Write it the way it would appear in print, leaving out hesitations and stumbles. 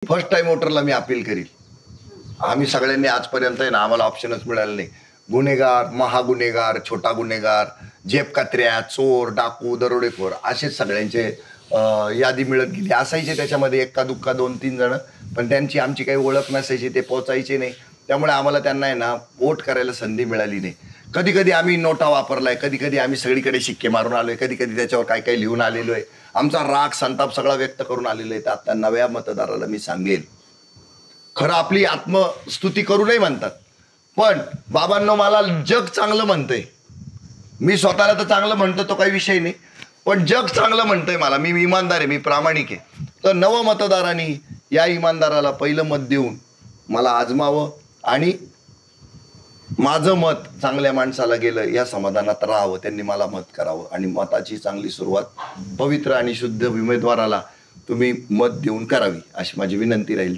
First time वोटरला मी appeal करील. आम्ही सगळ्यांनी आजपर्यंत आहे ना, आम्हाला ऑप्शनच मिळालं नाही. गुन्हेगार, महागुन्हेगार, छोटा गुन्हेगार, जेबकत्र्या, चोर, डाकू, दरोडेखोर असेच सगळ्यांचे यादी मिळत गेली. असायचे त्याच्यामध्ये एक्का दुक्का 2-3 जण, पण त्यांची आमची काही ओळख नसायची, ते पोचायचे नाही. त्यामुळे आम्हाला त्यांना आहे ना वोट करायला संधी मिळाली नाही. कधी कधी आम्ही नोटा वापरलाय, कधी कधी आम्ही सगळीकडे शिक्के मारून आलोय, कधी कधी त्याच्यावर काय काय लिहून आलेलो आहे. आमचा राग संताप सगळा व्यक्त करून आलेलो आहे. तर आता नव्या मतदाराला मी सांगेल, खरं आपली आत्मस्तुती करू नाही म्हणतात, पण बाबांनो मला जग चांगलं म्हणतंय. मी स्वतःला तर चांगलं म्हणतो, तो काही विषय नाही, पण जग चांगलं म्हणतंय मला. मी इमानदार आहे, मी प्रामाणिक आहे. तर नव मतदारांनी या इमानदाराला पहिलं मत देऊन मला आजमावं आणि माझं मत चांगल्या माणसाला गेलं या समाधानात राहावं. त्यांनी मला मत करावं आणि मताची चांगली सुरुवात पवित्र आणि शुद्ध उमेदवाराला तुम्ही मत देऊन करावी, अशी माझी विनंती राहील.